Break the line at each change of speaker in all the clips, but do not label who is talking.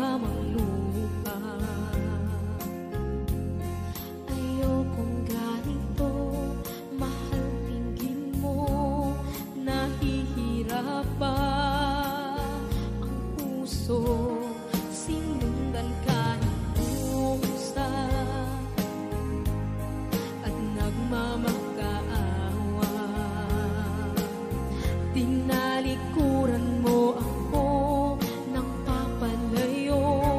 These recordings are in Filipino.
kamang lupa. Ayokong ganito, mahal, tingin mo, nahihirap ba ang puso? Sinundan ka ng pusa at nagmamakaawa. Tinalikuran mo ako ng papalayo.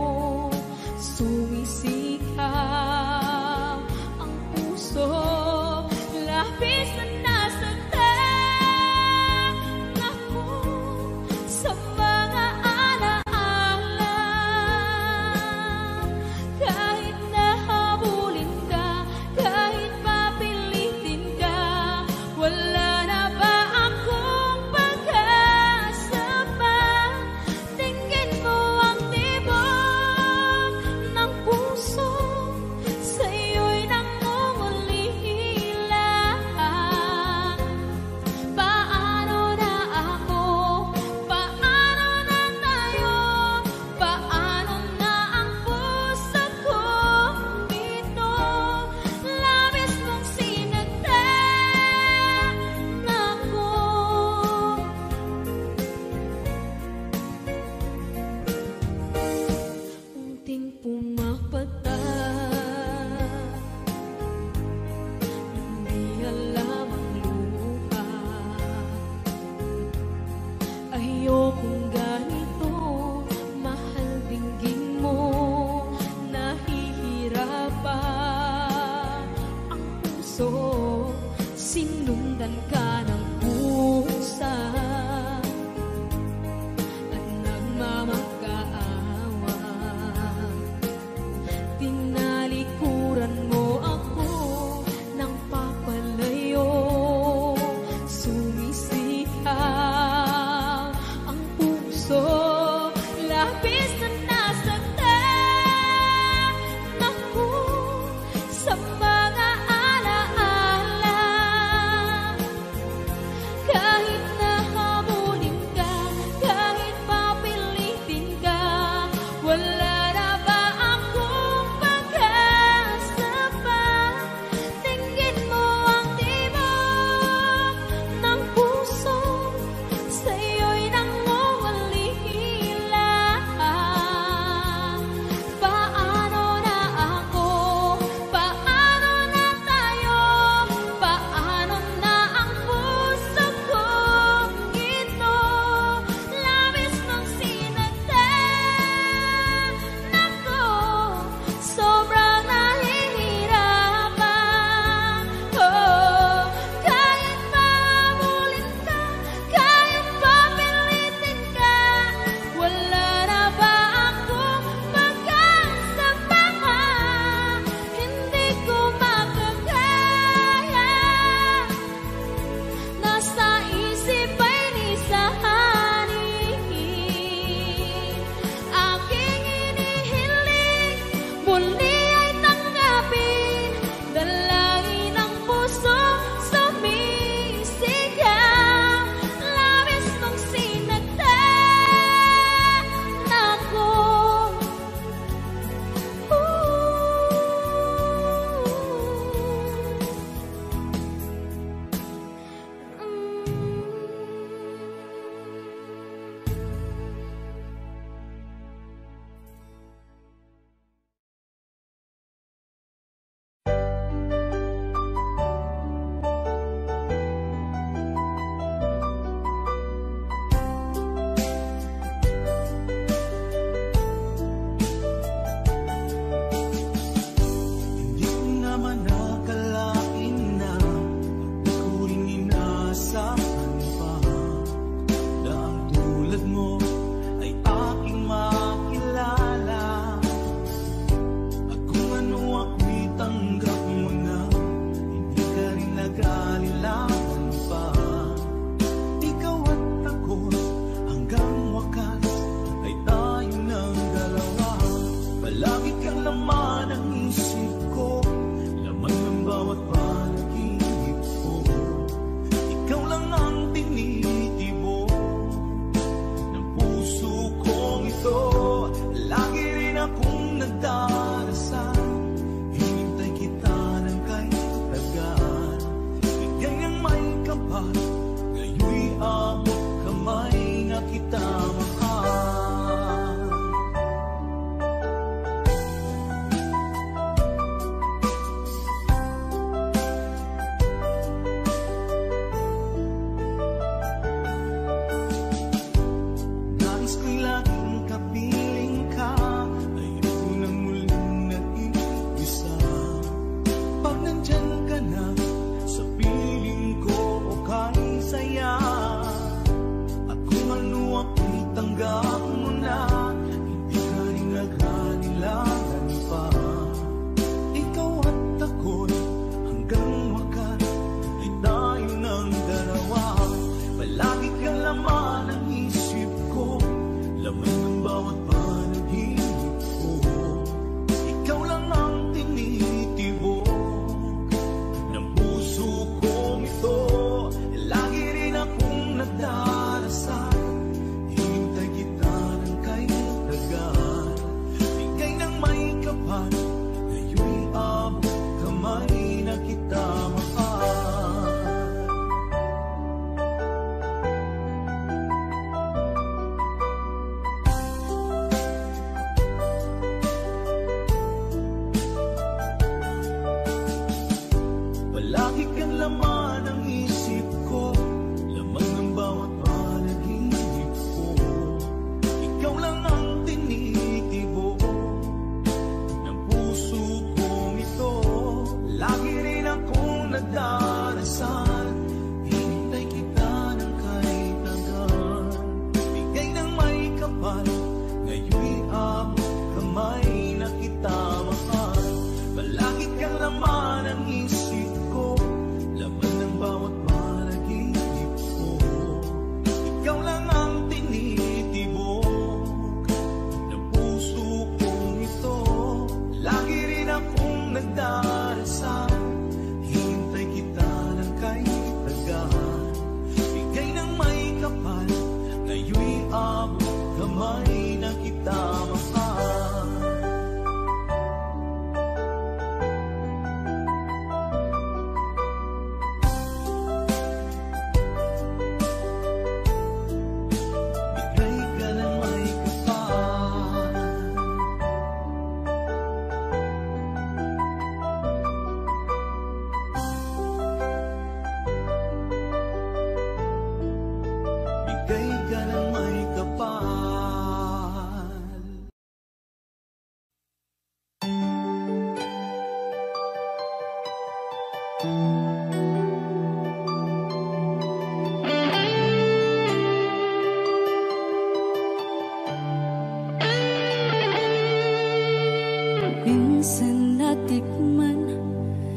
Minsan natikman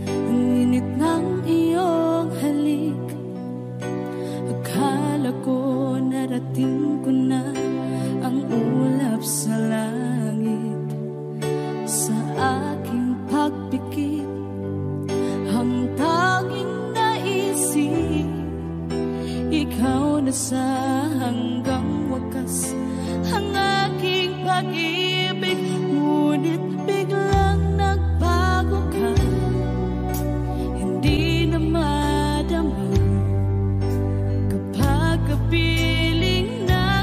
ang init ng iyong halik. Akala ko narating ko na ang ulap sa langit. Sa aking pagpikit, ang tanging naisip, ikaw na sa hanggang wakas ang aking pag-ibig. Ngunit biglang nagbago ka, hindi na madama kapag kapiling na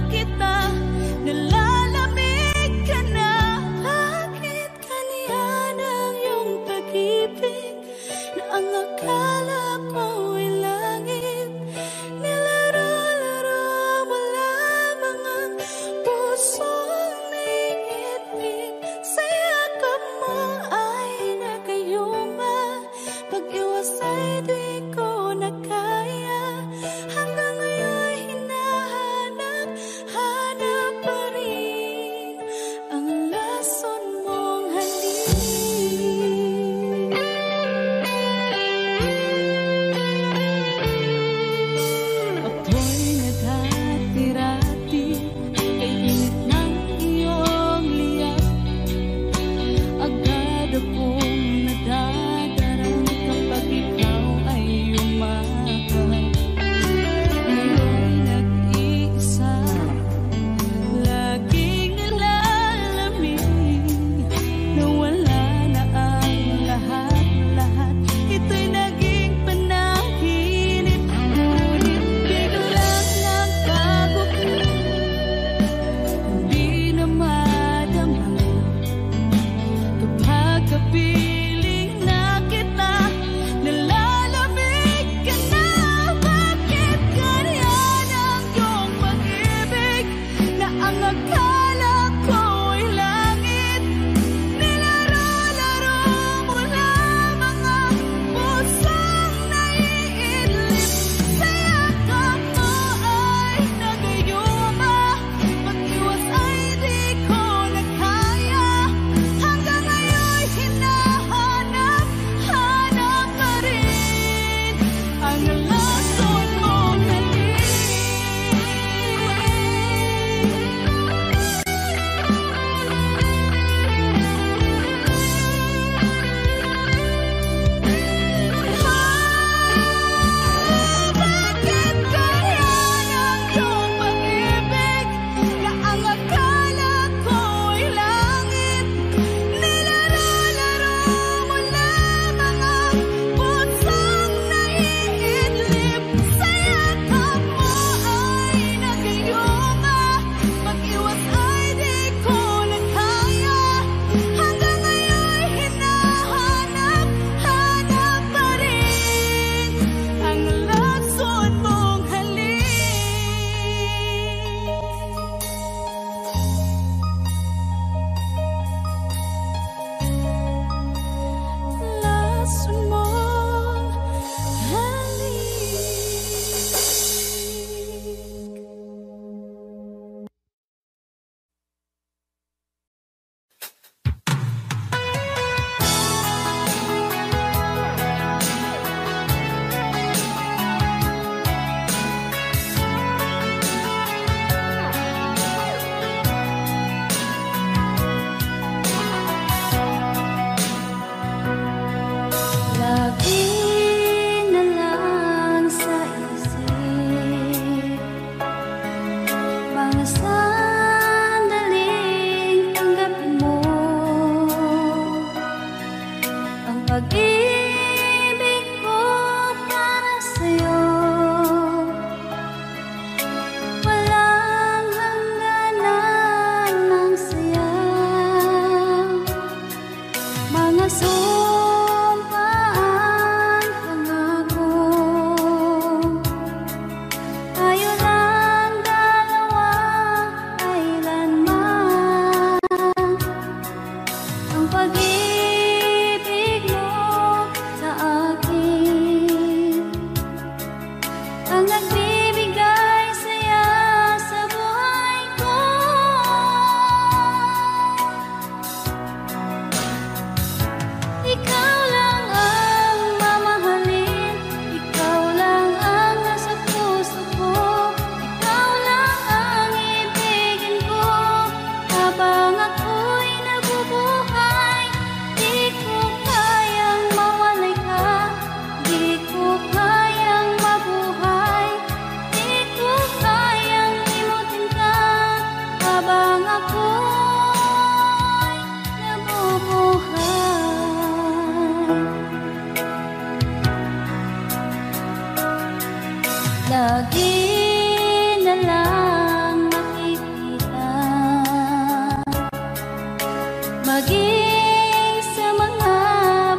maging sa mga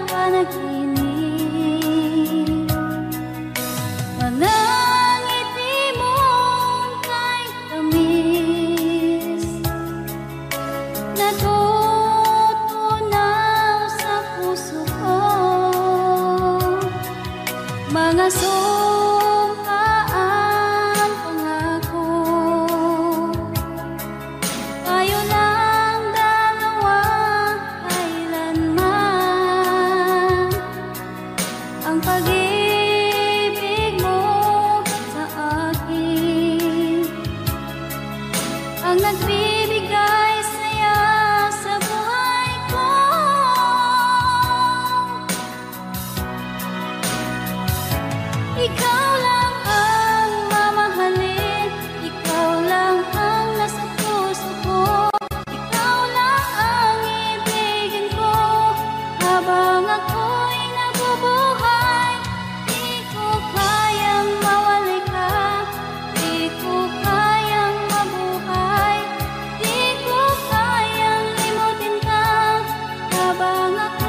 panaginip. Walang ngiti mong kahit tamis, natutunaw sa puso ko. Mga sumkaang pangako, tayo lang dalawa kailanman. Ang pag-ibig mo sa akin ang nagbibigay saya sa buhay ko. Ikaw lang ang mamahalin, ikaw lang ang nasa puso ko, ikaw lang ang ibigin ko habang ako'y nabubuhay. Di ko kayang mawalay ka, di ko kayang mabuhay, di ko kayang limutin ka habang ako'y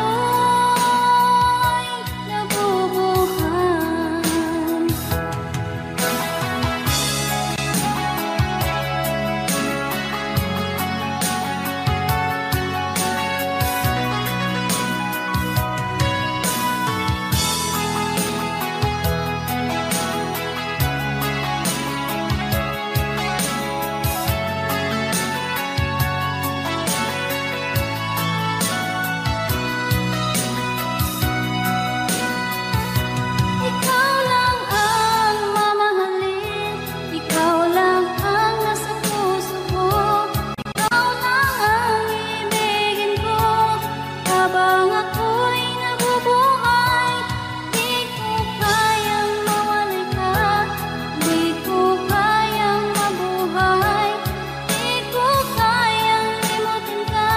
nabubuhay. Ikaw lang ang mamahalin, ikaw lang ang nasa puso ko, ikaw lang ang ibigin ko habang ako'y nabubuhay. Di ko kayang mawalay ka, di ko kayang mabuhay, di ko kayang limutin ka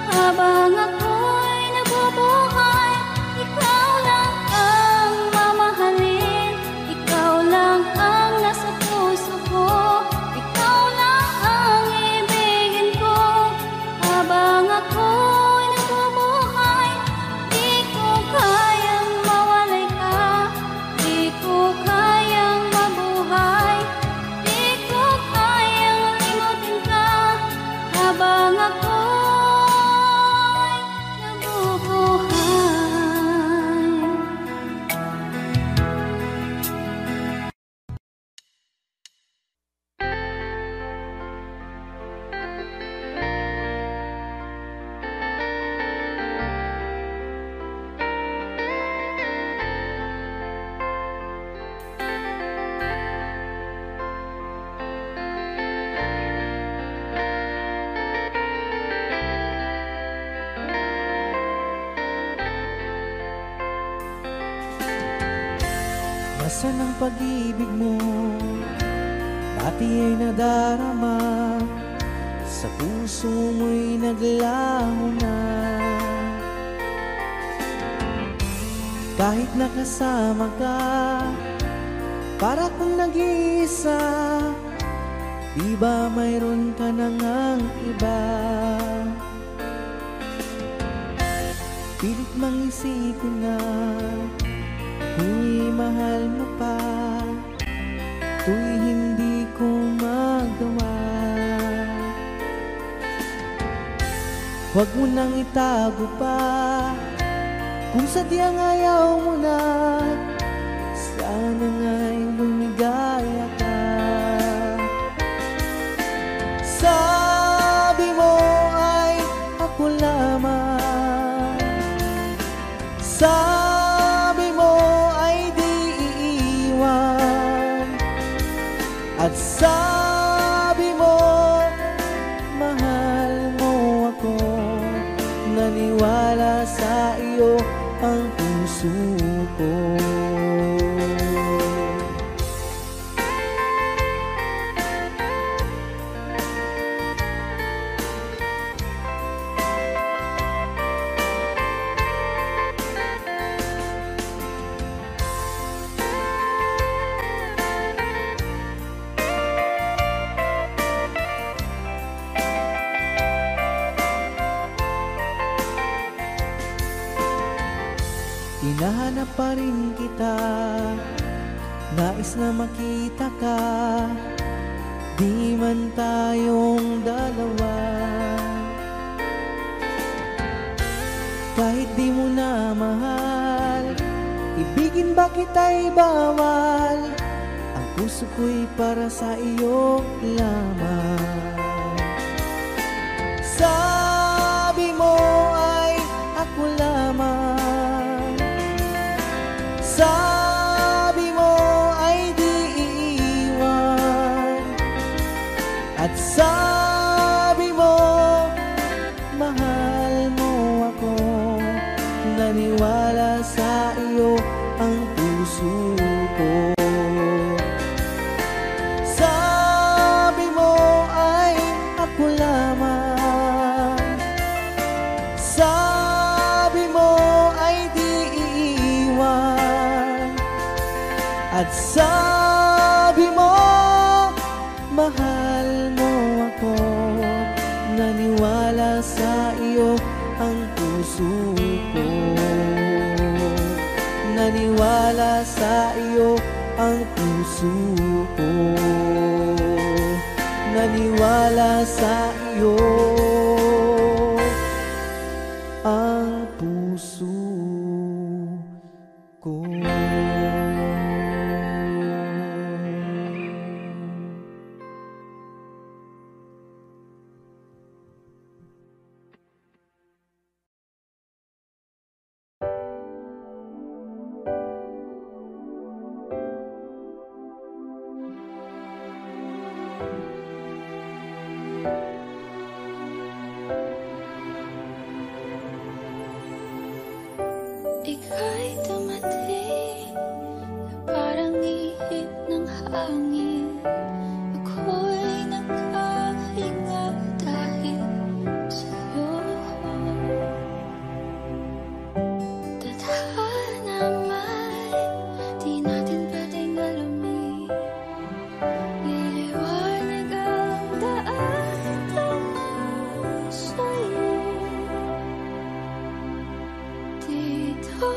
habang ako'y nabubuhay. Ikaw lang ang mamahalin, ikaw lang ang nasa puso ko, ikaw lang ang ibigin ko habang ako'y nabubuhay. Di ko kayang mawalay ka, di ko kayang mabuhay, di ko kayang limutin ka habang ako'y nabubuhay.
Nasaan ang pag-ibig mo? Dati ay nadarama, sa puso mo'y naglaho na. Kahit nakasama ka, para kung nag-iisa, di ba mayroon ka na ngang iba? Pilit mang isipin na kung mahal mo pa, to'y hindi ko magawa. Huwag mo nang itago pa, kung sadyang ayaw mo na, sana nga'y lumigaya ka. Sabi mo ay ako lamang, sabi mo ay di iiwan, at sabi mo mahal mo ako. Naniwala sa iyo ang puso ko. hinahanap pa rin kita. Nais na makita ka, di man tayong dalawa. Kahit di mo na mahal, ibigin ba kita'y bawal? Ang puso ko'y para sa iyo lamang. Sabi mo ay ako lamang, sabi mo ay di iiwan, at sabi mo mahal mo ako. Naniwala sa iyo ang puso ko. Sabi mo ay ako lamang, sabi mo ay di iiwan, at sabi mo mahal mo ako. Naniwala sa iyo ang puso ko. Naniwala sa iyo ang puso ko. Naniwala sa iyo ang puso ko.
Ika'y dumating na parang ihip ng hangin. Ako'y nagkahinga dahil sa'yo. Tadhana man, di natin pwedeng alamin. Liliwanag ang daan tungo sa'yo. Dito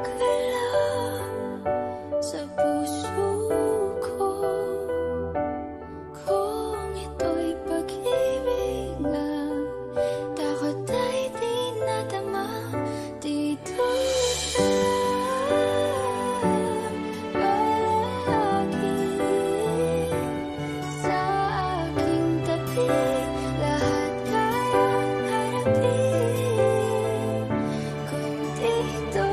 ka lang sa puso ko. Kung ito'y pag-ibig nga, takot ay di nadama. Dito ka palagi sa aking tabi. Lahat kayang harapin. Kung dito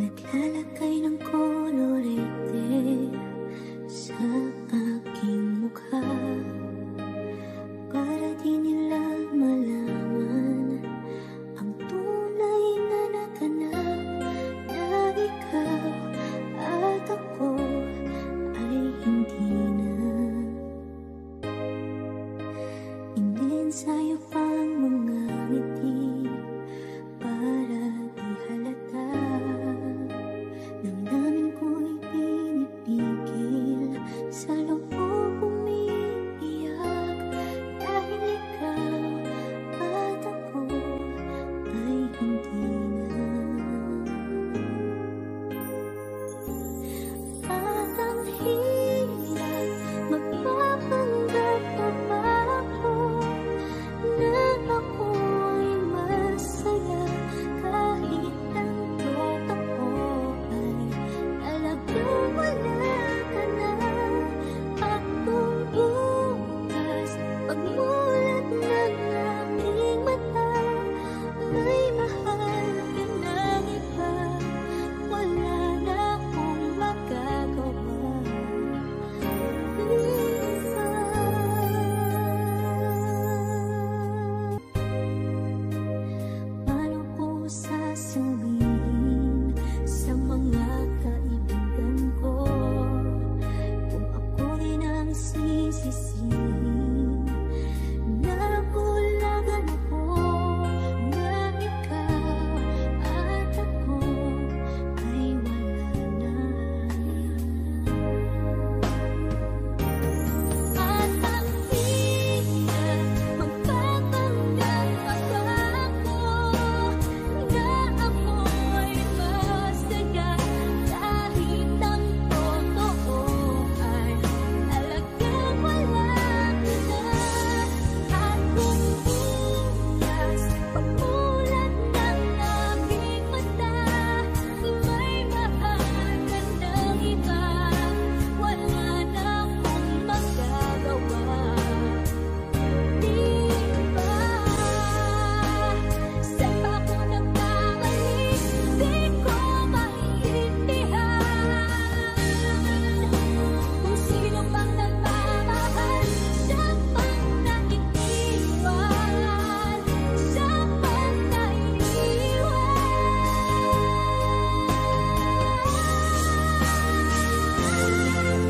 Naglalagay ng kolorete sa aking mukha para di nila malaman ang tunay na naganap, na ikaw at ako ay hindi na. Inensayo pang mga ngiti para di halata. Damdamin ko'y pinipigil, sa loob umiiyak, dahil ikaw at ako ay hindi na. At ang hirap magpapanggap pa ba ako na ako'y masaya, kahit ang totoo ay talagang wala ka na. At kung bukas pagmulat ng aking mata, may mahal ka ng iba, wala na akong magagawa. Paano ko sasabihin sa mga kaibigan ko kung ako rin ang sisisihin? Nabulagan ako na ikaw at ako ay wala na. At ang hirap magpapanggap pa ba ako na ako'y masaya, kahit ang totoo ay talagang wala ka na. At kung bukas pagmulat ng aking mata, may mahal ka ng iba, wala na akong magagawa. Di ba? Saan ba ako nagkamali? Di ko maintindihan kung sino bang nagmamahal, siya bang naiiwan, siya bang naiiwan.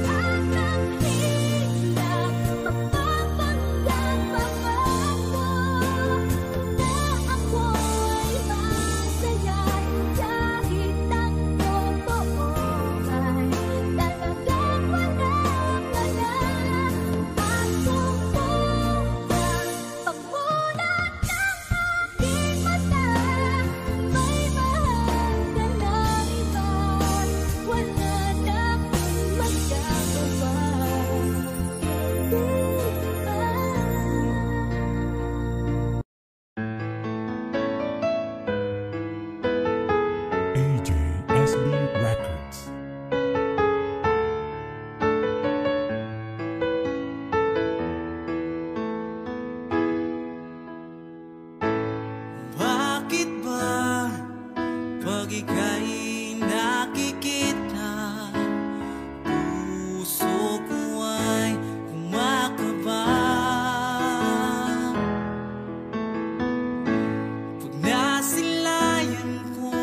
At ang hirap magpapanggap pa ba ako na ako'y masaya, kahit ang totoo ay talagang wala ka na. At kung bukas pagmulat ng aking mata, may mahal ka ng iba, wala na akong magagawa.
AJSB Records.
Bakit ba pag ika'y nakikita, puso ko ay kumakaba? Pag nasilayan ko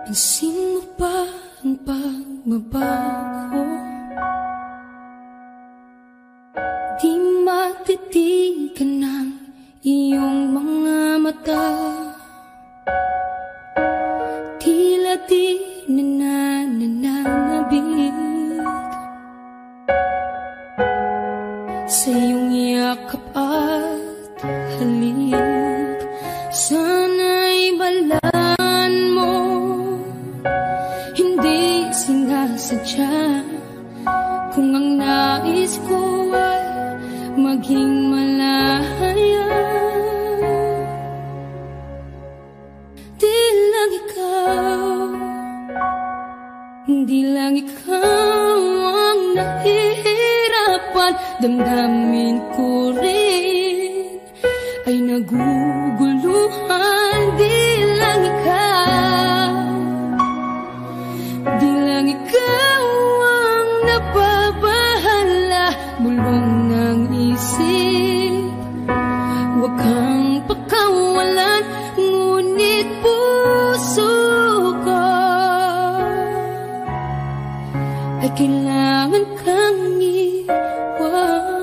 Pansin mo ba ang pagbabago? Di matitigan ng iyong mga mata. Tila di nananabig sa iyong yakap at halik. Sana'y balaan mo, hindi sinasadya. Kung ang nais ko ay maging malaya, di lang ikaw, di lang ikaw ang nahihirapan. Damdamin ko rin ay naguguluhan. Di lang ikaw, di lang ikaw ang nababahala. Bulong ng isip, huwag kang pakawalan, ngunit puso ko ay kailangan kang iwan.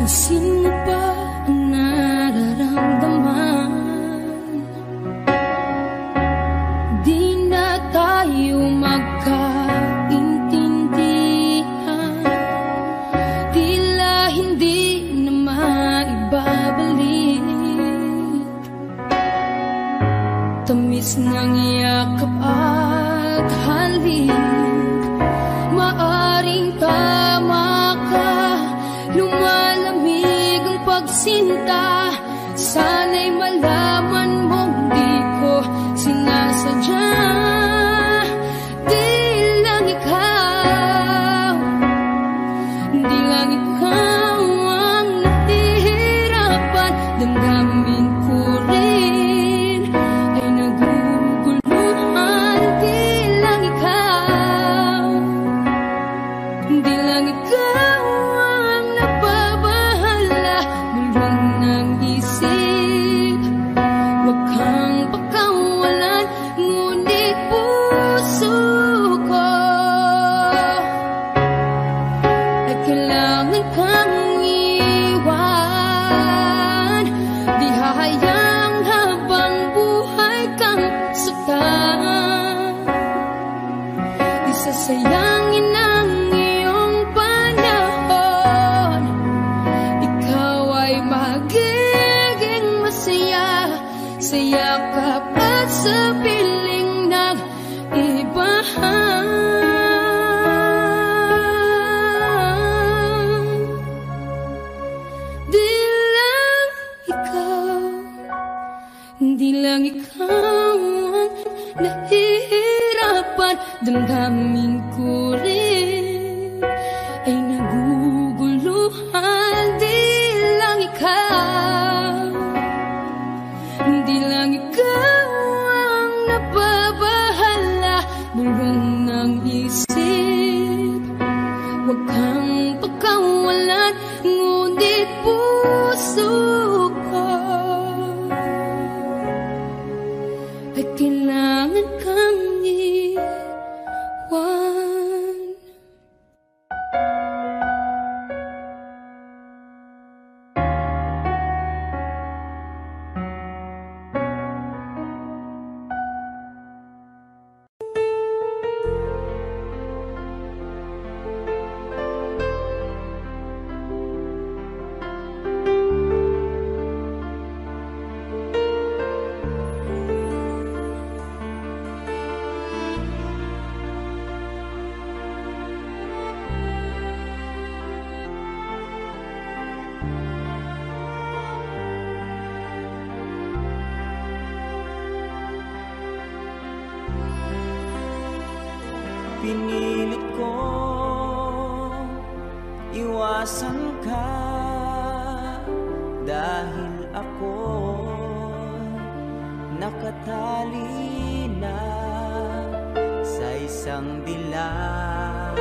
Pansin mo ba ang nararamdaman? Di na tayo magkaintindihan. Tila hindi na maibabalik tamis ng yakap at halik. Maaring tama ka, lumalamig ang pagsinta. Sana'y malaman mong di ko sinasadya. Di lang ikaw, di lang ikaw ang nahihirapan. Damdamin ko rin ay naguguluhan. Di lang ikaw, di lang ikaw ang nababahala. Bulong ng isip, huwag kang pakawalan, ngunit puso ko ay kailangan kang iwan. Di hahayang habang buhay kang saktan. Di sasayangin ang iyong panahon. Ikaw ay magiging masaya sa yakap at sa piling ng ibahan. Di lang ikaw, di lang ikaw ang nahihirapan. Damdamin ko rin ay naguguluhan. Di lang ikaw, di lang ikaw ang nababahala. Bulong ng isip, huwag kang pakawalan, ngunit puso ko ay kailangan kang iwan.
Pinilit ko iwasan ka dahil ako nakatali na sa isang dilag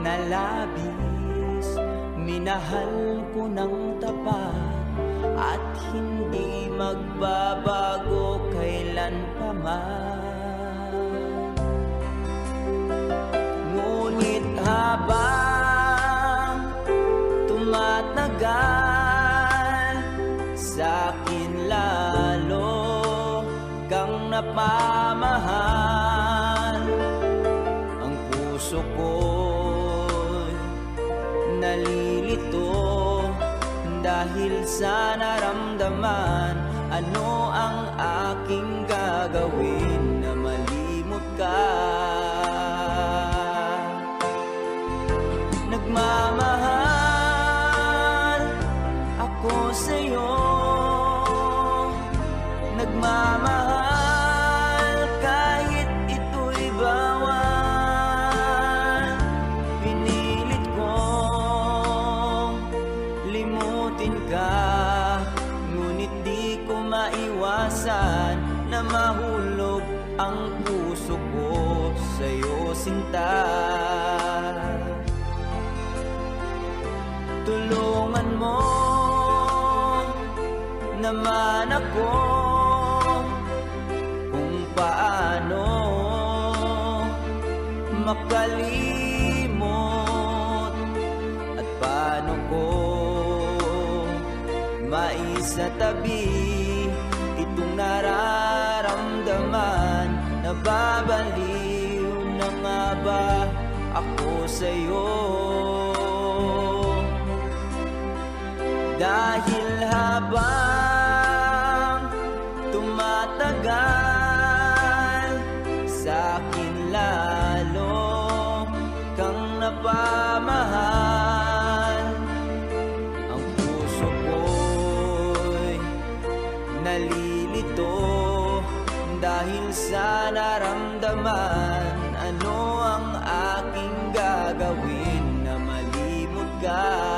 na labis. Minahal ko ng tapat at hindi magbabago kailan pa man. Ngunit habang tumatagal, sa'kin lalo kang napamahal. Ang puso ko'y nalilito dahil sa naramdaman. Ano ang aking gagawin na malimot ka? Nagmamahal ako sa'yo, nagmamahal kahit ito'y bawal. Pinilit kong limutin ka, ngunit di ko maiwasan na mahulog ang puso ko sa'yo, sinta. Tulungan mo naman ako kung paano makalimot at paano ko maisatabi itong nararamdaman. Nababaliw na nga ba ako sa'yo? Dahil habang tumatagal, sa'kin lalo kang napamahal. Ang puso ko'y nalilito dahil sa naramdaman. Ano ang aking gagawin na malimot ka?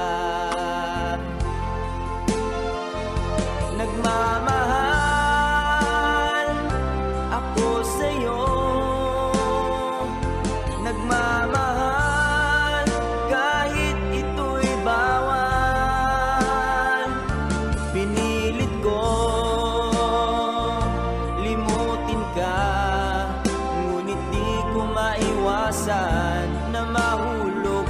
Nagmamahal ako sa'yo, nagmamahal kahit ito'y bawal. Pinilit ko limutin ka, ngunit di ko maiwasan na mahulog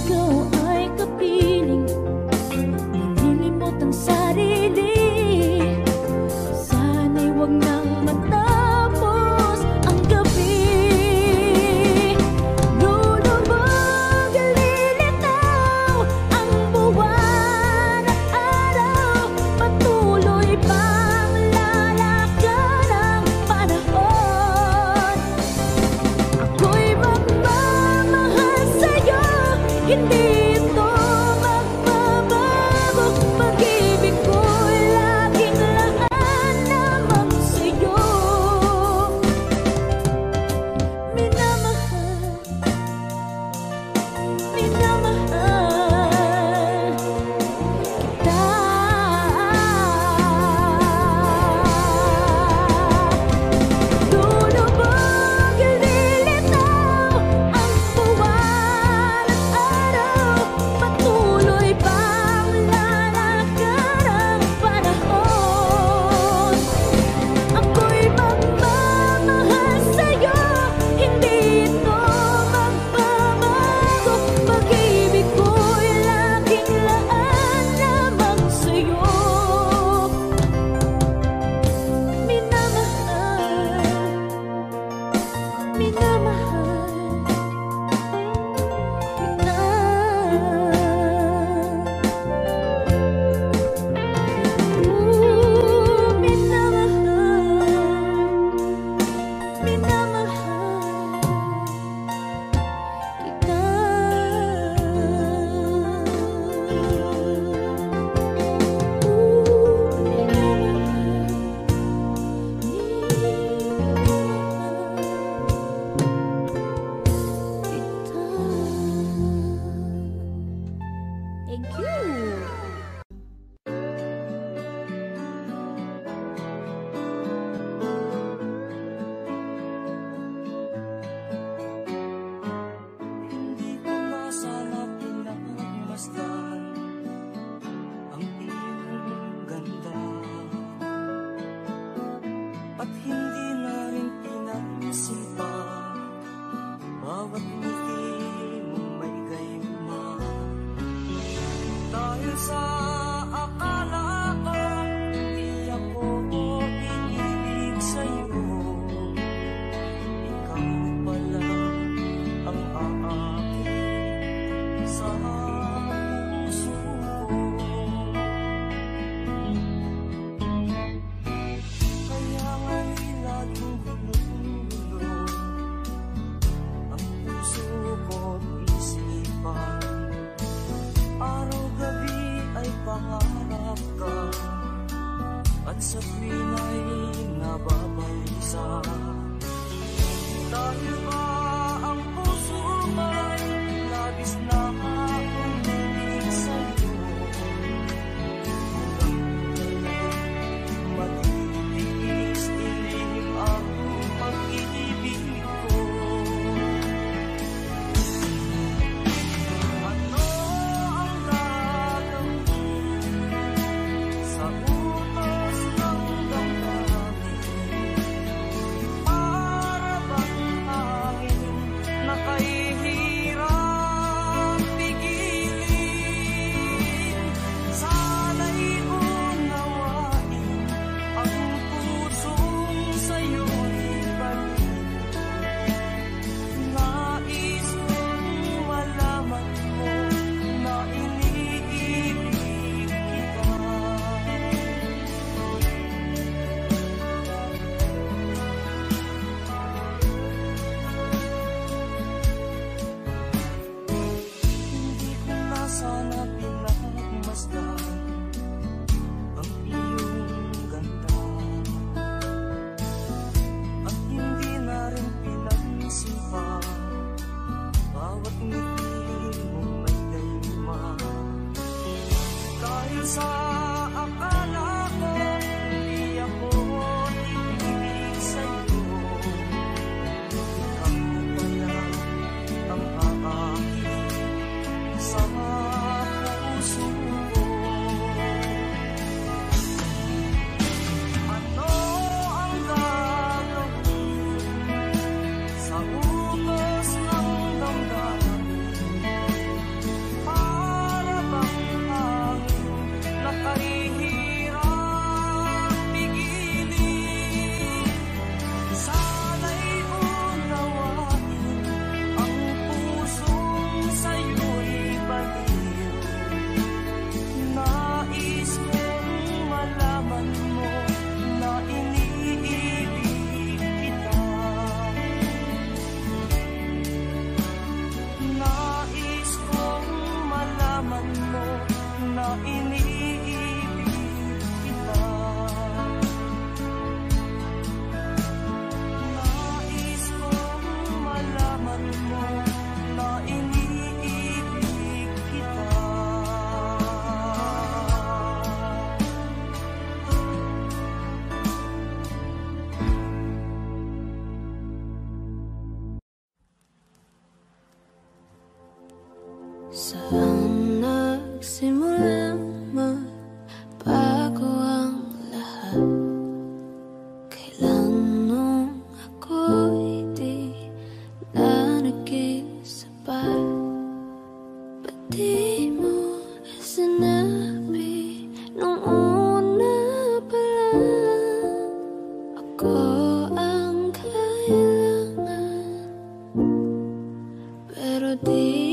ikaw ay kapiling, nalilimot ang sarili. Sana'y wag nang matapos ang gabi. Lulubog, lilitaw ang buwan at araw, patuloy pang lalakad ang panahon. Ako'y magmamahal sa'yo, hindi ito magbabago. Pag-ibig ko'y laging laan lamang sa'yo. Minamahal, minamahal kita. Lulubog, lilitaw ang buwan at araw, patuloy pang lalakad ang panahon. Ako'y magmamahal sa'yo, hindi ito magbabago. Pag-ibig ko'y laging laan lamang sa'yo. Minamahal, minamahal kita. Minamahal, minamahal kita. Thank you.
Hindi ko na sana pinagmasdan ang iyong ganda, at hindi na rin pinagsimpa bawat ngiti mong may gayuma. Dahil sa akala ko hindi ako iibig sa'yo, ikaw pala ang aakit sa puso ko. Kaya nga'y laging gulong-gulong ang puso ko't isipan. Araw-gabi ay pangarap ka, at sa tuwing ay nababalisa. Dahil ba ang puso mo'y labis na umiibig sa'yo, matitiis-tinig ang pag-ibig ko. Ano ang gagawin sa utos ng damdamin? Para bang hangin na kahihirap pigilin? Sana'y unawain ang pusong sa'yo'y balik. Nais kong malaman mo na iniibig kita. Hindi ko na sana pinagmasdan ang iyong ganda, at hindi na rin pinagsimpa bawat ngiti mong may gayuma. Dahil sa akala ko hindi ako iibig sa'yo, ikaw pala ang aakit sa puso ko. Ano ang gagawin sa utos ng damdamin? iniibig kita. Nais kong malaman mo na iniibig kita.
Saan nagsimulang magbago ang lahat? Kailan nung ako'y di na naging sapat? Ba't di mo sinabi nung una pa lang ako ang kailangan, pero di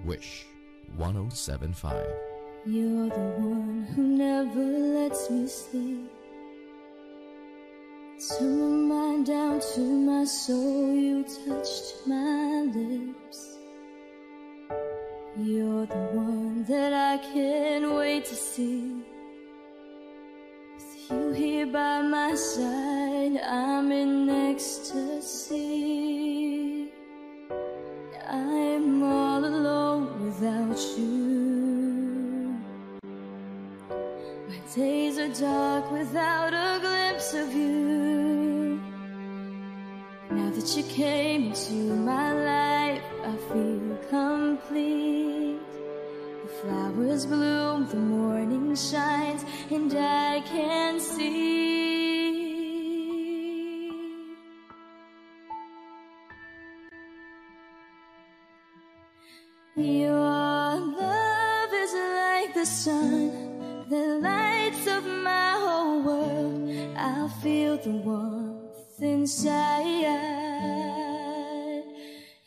Wish 1075.
You're the one who never lets me sleep. Turn my mind down to my soul, you touched my lips. You're the one that I can't wait to see. With you here by my side, I'm in ecstasy. I'm all alone without you. My days are dark without a glimpse of you. Now that you came into my life, I feel complete. The flowers bloom, the morning shines, and I can see Your love is like the sun that lights up my whole world. I feel the warmth inside.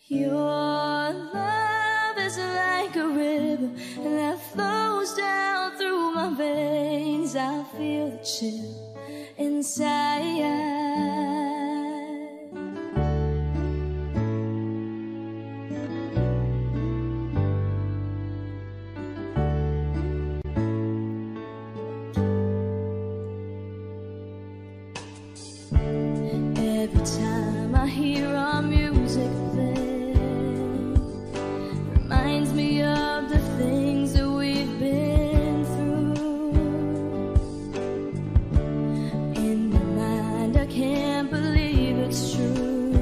Your love is like a river that flows down through my veins. I feel the chill inside. Every time I hear our music play, reminds me of the things that we've been through. In my mind I can't believe it's true,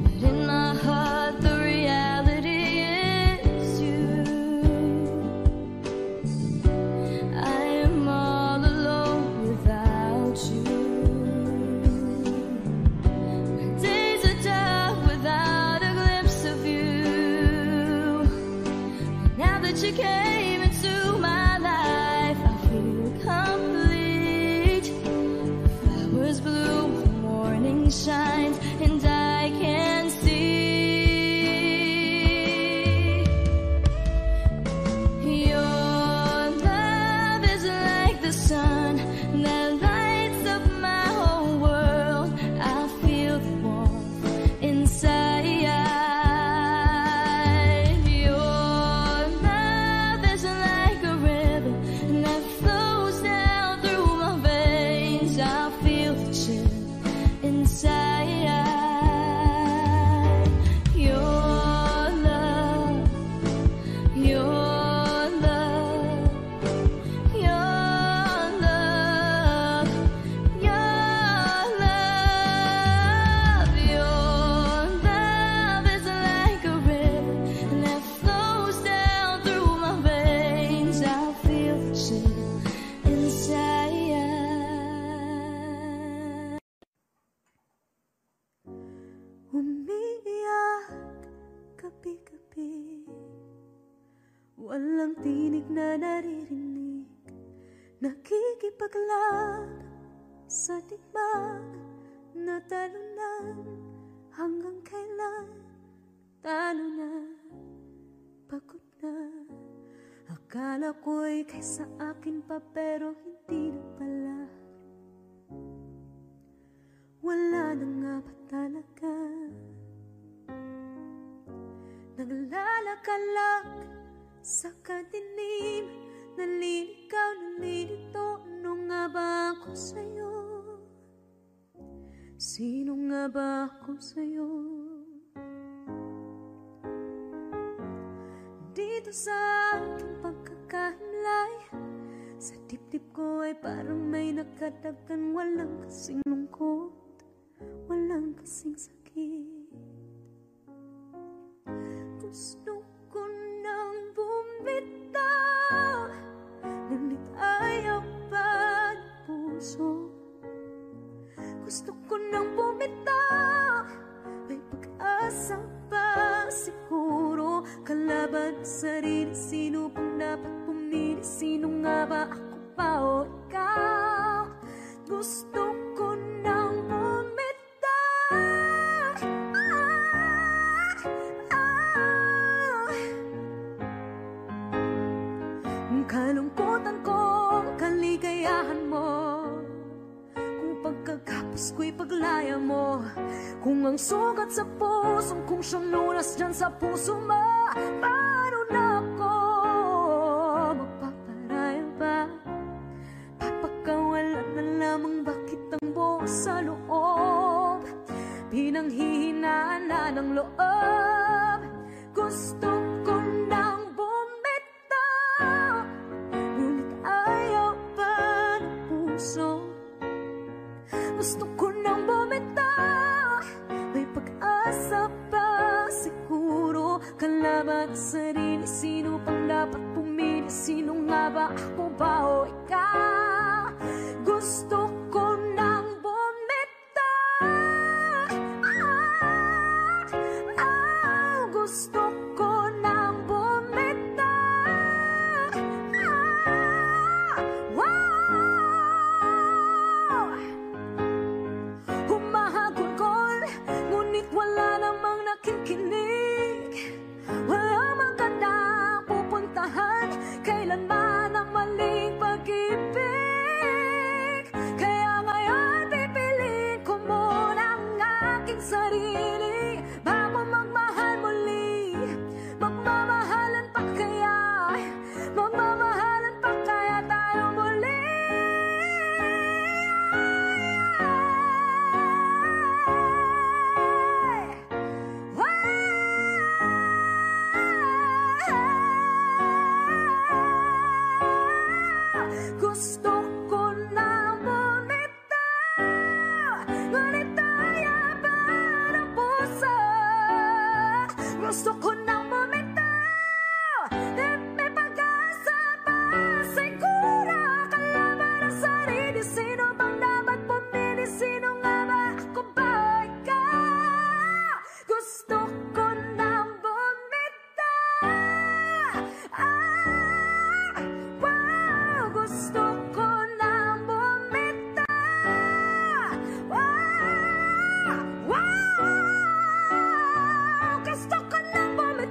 but in my heart the reality is you. I am all alone without you. You came into my life, I feel complete. The flowers bloom, the morning shines, and I can see. Your love is like the sun that lights up my whole world. I feel the warmth inside.
Umiiyak gabi-gabi, walang tinig na naririnig, nakikipaglaban sa digmaan na talunan. Hanggang kailan talo na, pagod na. Akala ko'y kaysa akin pa, pero hindi na pala. Wala na nga ba talaga? Naglalakalag sa kadilim, naliligaw, nalilito. Ano nga ba ako sa'yo? Sino nga ba ako sa'yo? Dito sa aking pagkakahimlay, sa dibdib ko ay parang may nakadagan. Walang kasing lungkot, walang kasing sakit. Gusto ko nang bumitaw, ngunit ayaw pa ng puso. Gusto ko nang bumitaw, may pag-asa pa siguro. Kalaban sa sarili, sino pang dapat pumili? Sino nga ba, ako pa o ikaw? Gusto ko nang kalungkutan ko, kaligayahan mo. Kung pagkagapos ko'y paglaya mo, kung ang sugat sa pusong kung siyang lunas dyan sa puso mo, paano na ako magpaparaya ba? Papakawalan na lamang, bakit ang buo sa loob? Pinanghihinaan na ng loob. Gusto ko nang bumitaw, ngunit ayaw pa ng puso. Gusto ko nang bumitaw, may pag-asa pa siguro. Kalaban sa sarili, sino pang dapat pumili? Sino nga ba, ako ba o ikaw? Gusto ko nang bumitaw, gusto ko sarili bago magmahal muli. Magmamahalan pa kaya? Magmamahalan pa kaya tayo muli? Gusto ko na bumitaw, ngunit tayaban ang puso. Gusto ko na bumitaw, at may pag-asa pa. Siguro kalaban ang sarili. Sino bang dapat pumili? Sino nga ba? Ako ba o ikaw? Gusto ko na bumitaw. Wow, gusto ko na bumitaw. Wow, wow, gusto ko na bumitaw.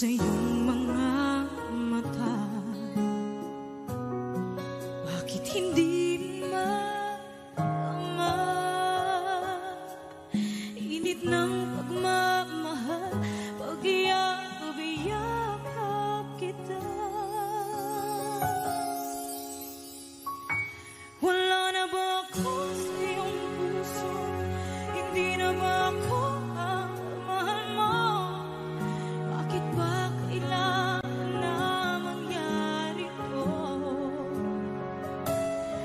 sa iyong mga mata. Bakit hindi maama? Init ng pagmamahal, pag-iyakap kita. Wala na ba ako sa iyong puso? Hindi na ba ako ang mahal mo? Bakit ba kailangan na mangyari to?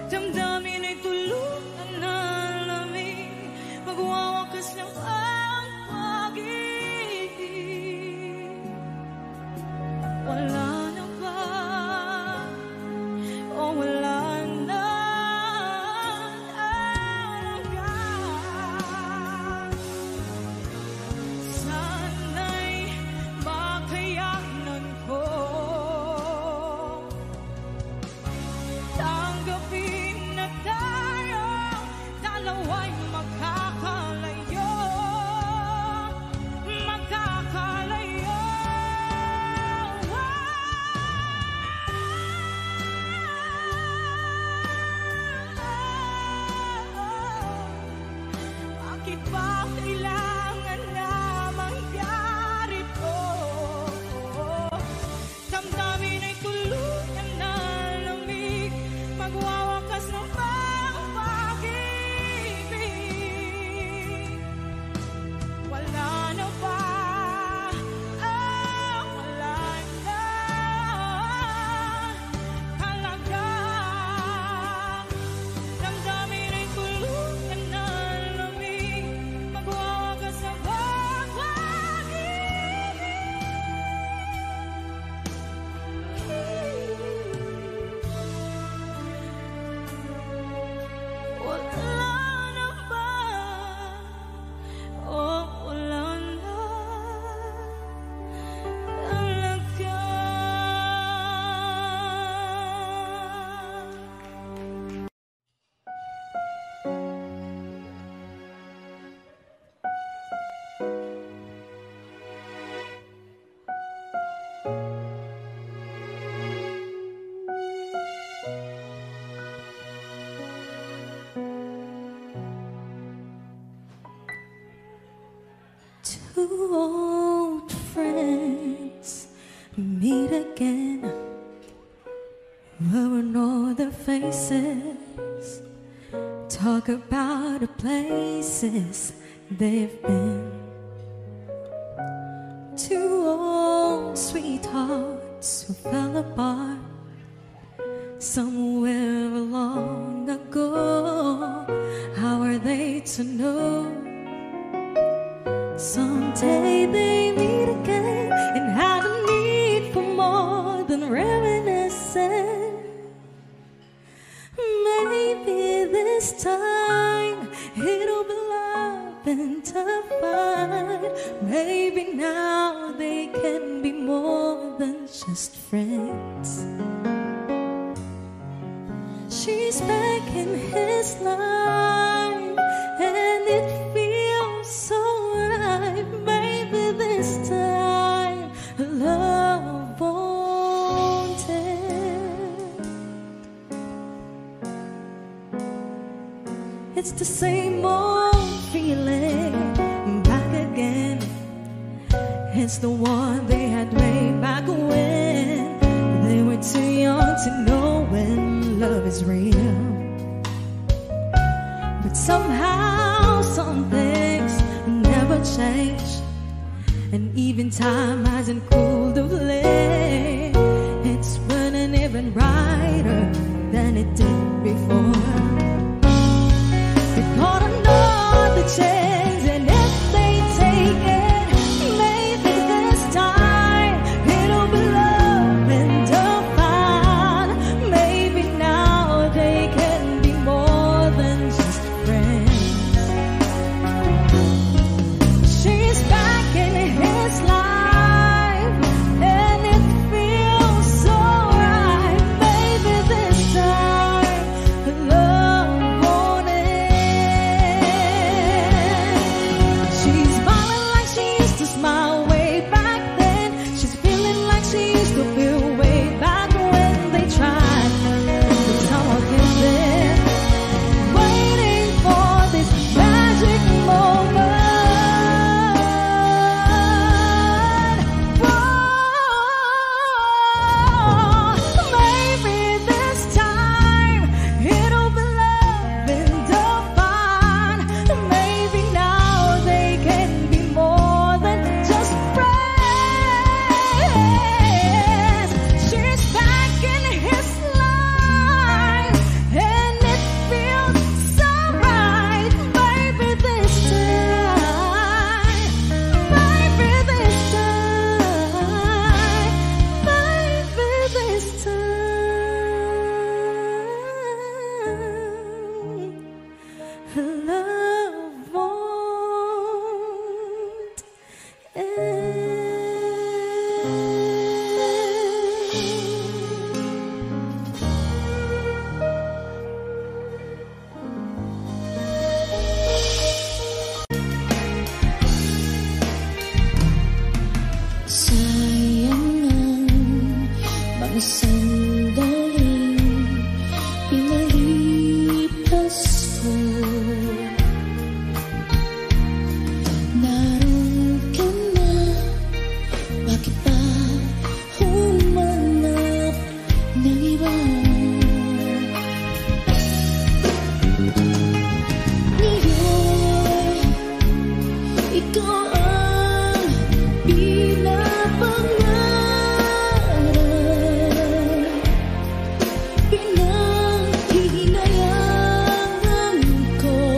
Damdamin ay tulutan na lamig, magwawakas ng ang pag-ibig. Wala na ba? O wala na talaga? Sana'y makayanan ko tanggapin na tayo dalawa'y magkakalayo. Magkakalayo. Bakit ba kailangan na mangyari to? Damdamin ay tuluyan na lamig, magwawakas ng pag-ibig. Wala na ba? Wala na talaga. Damdamin ay tuluyan na lamig, magwawakas ng pag-ibig. Wala na ba? Wala na talaga. Two old friends meet again, wearing all their faces, talk about the places they've been. Two old sweethearts who fell apart somewhere long ago. How are they to know? Someday they meet again and have a need for more than reminiscing. Maybe this time it'll be love and divine. Maybe now they can be more than just friends. She's back in his life and it feels so right. Maybe this time love won't end. It's the same old feeling back again. It's the one they had way back when they were too young to know when love is real. But somehow some things never change, and even time hasn't cooled the flame. It's burning even brighter than it did before. They got another chance, and if they take it, maybe this time it'll be love and divine. Maybe now they can be more than just friends. She's back in his life and it feels so right. Maybe this time love won't end. love won't end. Sayang ang mga sandaling pinalipas ko. Naroon ka na, bakit pa humanap ng iba? Ngayon, ikaw ang pinapangarap, pinanghihinayangan ko.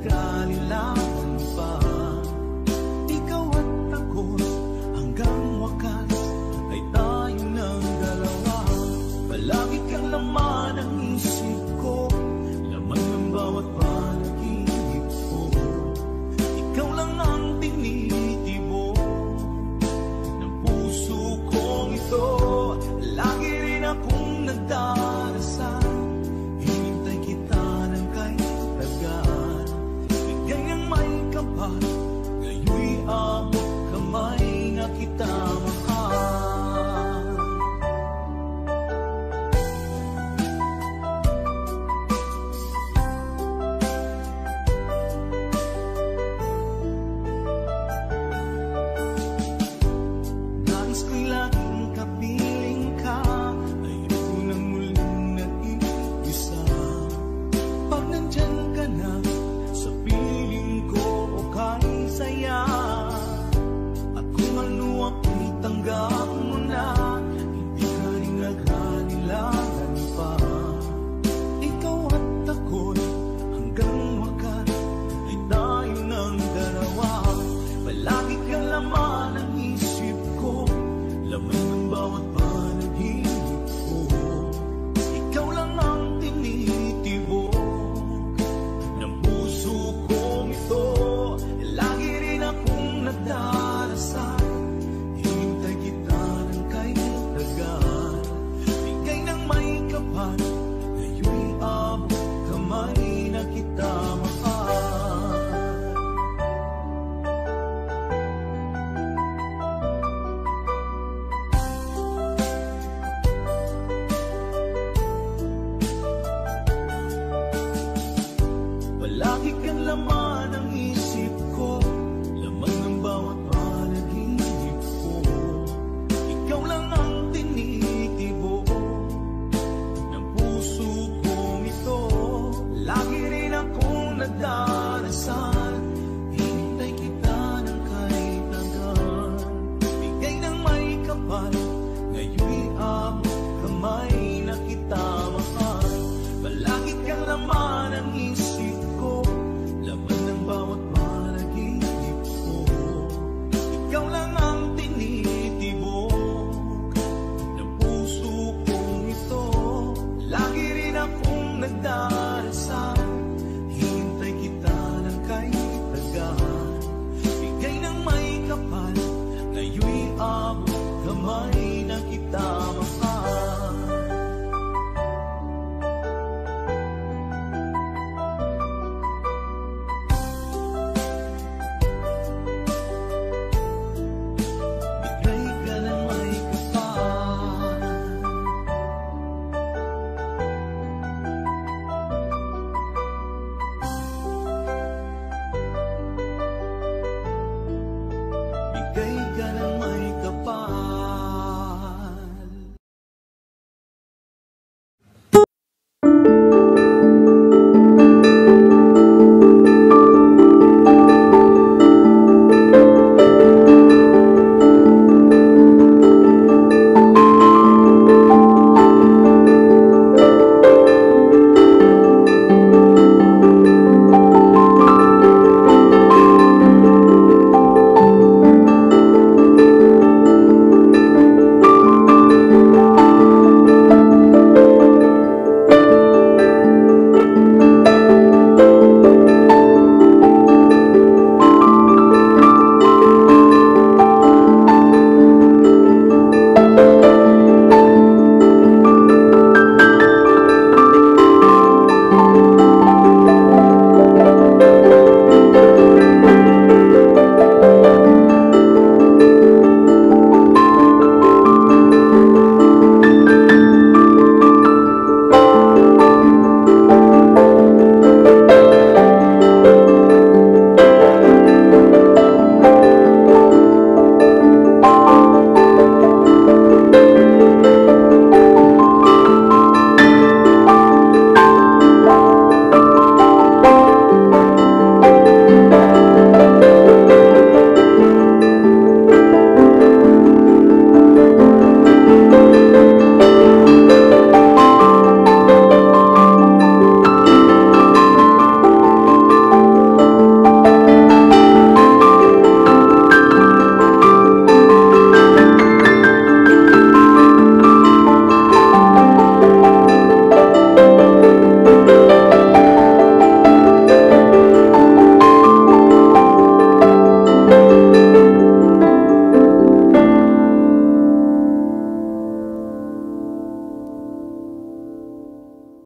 nag-alilangan pa. Ikaw at ako hanggang wakas ay tayo ng dalawa. Palagi kang laman ng isip ko, laman ng bawat panaginip ko. Ikaw lang ang tinitibo ng puso kong ito. Lagi rin akong nagdarasal, hinintay kita ng kahit tagal. Bigay ng may kapal, ngayoy abot kamay na kita mahal. Nais ko'y laging kapiling ka, ayoko nang muling nag-iisa. Pag nandyan ka na sa piling ko, okay saya. At kung ano ako'y tanggap mo na, hindi ka rin nag-anilangan pa. Ikaw at ako'y hanggang wakas ay tayo ng dalawa. Palagi kang laman ng isip ko, laman ng bawat panaginip ko. Ikaw lang ang tinitibok ng puso kong ito. Lagi rin akong nagdarasal, hinintay kita ng kahit tagal. Bigay ng may kapal, ngayoy abot kamay na kita mahal. Palagi kang laman ng isip ko, laman ng bawat panaginip ko. Ikaw lang ang tinitibo ng puso kong ito. Lagi rin akong nagdarasal,